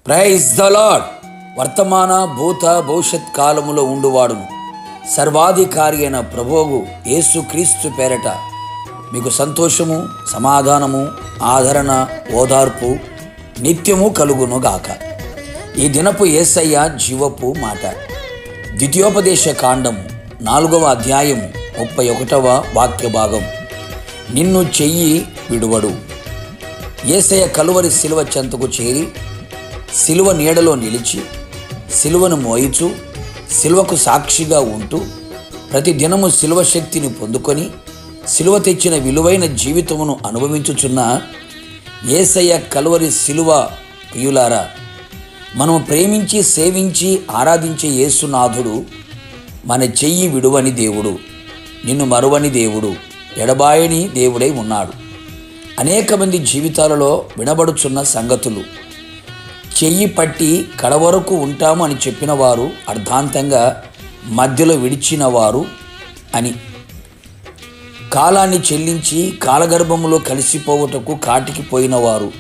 Praise the lord. వర్తమాన భూత భవిష్యత్ కాలములో ఉండువాడును సర్వాధికారి అయిన ప్రభువు యేసుక్రీస్తు పేరట మీకు సంతోషము, సమాధానము, ఆదరణ, ఓదార్పు నిత్యము కలుగునుగాక. ఈ దినపు యేసయ్య జీవపు మాట. ద్వితీయోపదేశ కాండము 4వ అధ్యాయము 31వ వాక్య భాగం. నిన్ను చెయ్యి విడువడు. యేసయ్య కలువరి శిలువ చెంతకు చేరి శిలువ నీడలో నిలిచి శిలువను మోయిచు శిలువకు సాక్షిగా ఉంటూ ప్రతి దినము శిలువ శక్తిని పొందుకొని శిలువ తెచ్చిన విలువైన జీవితమును అనుభవించుచున్న యేసయ్య కలువరి శిలువ ప్రియులారా, మనము ప్రేమించి సేవించి ఆరాధించే యేసునాథుడు మన చెయ్యి విడువని దేవుడు, నిన్ను మరువని దేవుడు, ఎడబాయని దేవుడై ఉన్నాడు. అనేక మంది జీవితాలలో వినబడుచున్న సంగతులు, చెయ్యి పట్టి కడవరకు ఉంటాము అని చెప్పిన వారు అర్ధాంతంగా మధ్యలో విడిచిన వారు అని, కాలాన్ని చెల్లించి కాలగర్భములో కలిసిపోవుటకు కాటికి పోయిన వారు,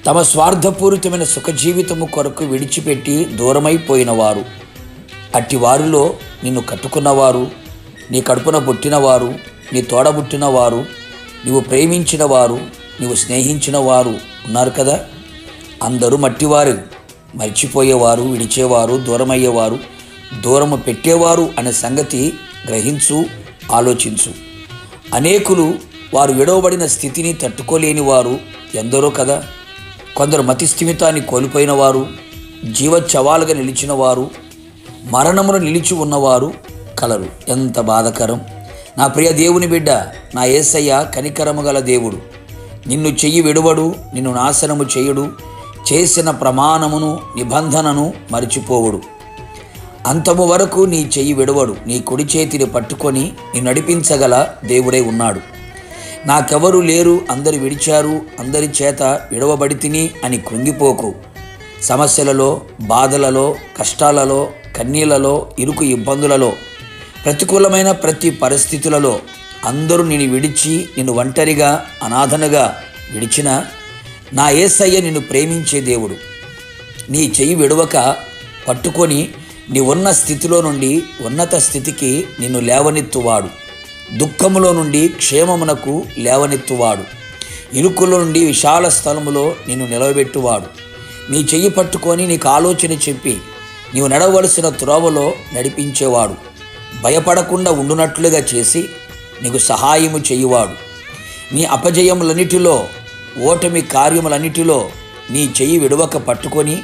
తమ స్వార్థపూరితమైన సుఖజీవితము కొరకు విడిచిపెట్టి దూరమైపోయిన వారు, అట్టి వారిలో నిన్ను కట్టుకున్నవారు, నీ కడుపున పుట్టినవారు, నీ తోడబుట్టిన వారు, నీవు ప్రేమించిన వారు, నీవు స్నేహించిన వారు ఉన్నారు కదా. అందరూ మట్టివారు, మర్చిపోయేవారు, విడిచేవారు, దూరమయ్యేవారు, దూరము పెట్టేవారు అనే సంగతి గ్రహించు, ఆలోచించు. అనేకులు వారు విడవబడిన స్థితిని తట్టుకోలేని వారు ఎందరో కదా. కొందరు మతిస్థిమితాన్ని కోల్పోయిన వారు, జీవచ్చవాలుగా నిలిచిన వారు, మరణమును నిలిచి ఉన్నవారు కలరు. ఎంత బాధకరం! నా ప్రియ దేవుని బిడ్డ, నా యేసయ్య కనికరము గల దేవుడు. నిన్ను చెయ్యి విడువడు, నిన్ను నాశనము చేయుడు, చేసిన ప్రమాణమును నిబంధనను మరిచిపోవుడు. అంతము వరకు నీ చెయ్యి విడవడు, నీ కుడి చేతిని పట్టుకొని నీ నడిపించగల దేవుడై ఉన్నాడు. నాకెవరు లేరు, అందరు విడిచారు, అందరి చేత విడవబడితిని అని కృంగిపోకు. సమస్యలలో, బాధలలో, కష్టాలలో, కన్నీళ్లలో, ఇరుకు ఇబ్బందులలో, ప్రతికూలమైన ప్రతి పరిస్థితులలో అందరూ నిన్ను విడిచి నిన్ను ఒంటరిగా అనాథనగా విడిచిన నా యేసయ్య నిన్ను ప్రేమించే దేవుడు. నీ చెయ్యి విడవక పట్టుకొని నీ ఉన్న స్థితిలో నుండి ఉన్నత స్థితికి నిన్ను లేవనెత్తువాడు. దుఃఖములో నుండి క్షేమమునకు లేవనెత్తువాడు. ఇరుకులో నుండి విశాల స్థలములో నిన్ను నిలవబెట్టువాడు. నీ చెయ్యి పట్టుకొని నీకు ఆలోచన చెప్పి నీవు నడవలసిన త్రోవలో నడిపించేవాడు. భయపడకుండా ఉండునట్లుగా చేసి నీకు సహాయము చేయువాడు. నీ అపజయములన్నిటిలో, ఓటమి కార్యములన్నిటిలో నీ చెయ్యి విడవక పట్టుకొని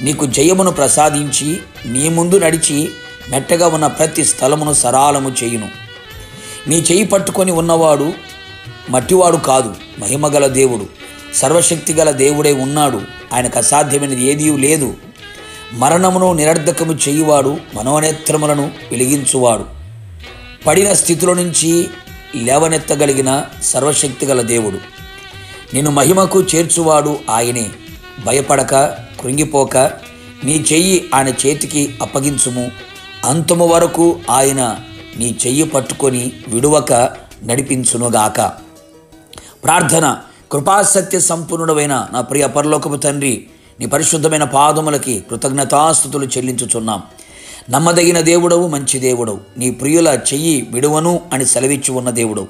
నీకు జయమును ప్రసాదించి నీ ముందు నడిచి మెట్టగా ఉన్న ప్రతి స్థలమును సరాలము చేయును. నీ చెయ్యి పట్టుకొని ఉన్నవాడు మట్టివాడు కాదు, మహిమగల దేవుడు, సర్వశక్తిగల దేవుడై ఉన్నాడు. ఆయనకు అసాధ్యమైనది ఏదీ లేదు. మరణమును నిరర్ధకము చేయువాడు, మనోనేత్రములను వెలిగించువాడు. పడిన స్థితిలో నుంచి లేవనెత్తగలిగిన సర్వశక్తిగల దేవుడు. నిన్ను మహిమకు చేర్చువాడు ఆయనే. భయపడక, కృంగిపోక నీ చెయ్యి ఆయన చేతికి అప్పగించుము. అంతము వరకు ఆయన నీ చెయ్యి పట్టుకొని విడువక నడిపించునుగాక. ప్రార్థన. కృపాసత్య సంపూర్ణుడైన నా ప్రియ పరలోకపు తండ్రి, నీ పరిశుద్ధమైన పాదములకి కృతజ్ఞతాస్తుతులు చెల్లించుచున్నాం. నమ్మదగిన దేవుడవు, మంచి దేవుడవు, నీ ప్రియుల చెయ్యి విడువను అని సెలవిచ్చి ఉన్న దేవుడవు.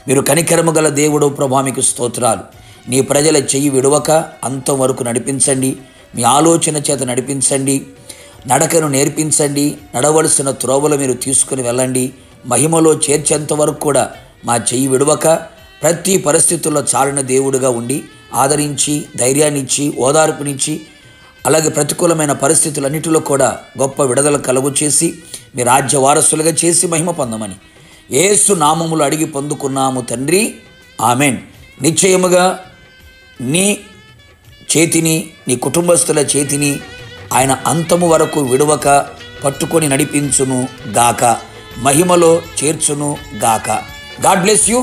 మీరు కనికరము గల దేవుడవు ప్రభా, మీకు స్తోత్రాలు. నీ ప్రజల చెయ్యి విడవక అంతం వరకు నడిపించండి. మీ ఆలోచన చేత నడిపించండి. నడకను నేర్పించండి. నడవలసిన త్రోవలు మీరు తీసుకుని వెళ్ళండి. మహిమలో చేర్చేంత వరకు కూడా మా చెయ్యి విడవక ప్రతి పరిస్థితుల్లో చాలిన దేవుడిగా ఉండి ఆదరించి, ధైర్యాన్నిచ్చి, ఓదార్పునిచ్చి, అలాగే ప్రతికూలమైన పరిస్థితులన్నిటిలో కూడా గొప్ప విడుదల కలుగు చేసి మీ రాజ్య వారసులుగా చేసి మహిమ పొందమని యేసు నామములు అడిగి పొందుకున్నాము తండ్రి, ఆమెన్. నిశ్చయముగా నీ చేతిని, నీ కుటుంబస్తుల చేతిని ఆయన అంతము వరకు విడవక పట్టుకొని నడిపించును గాక, మహిమలో చేర్చును గాక. God bless you.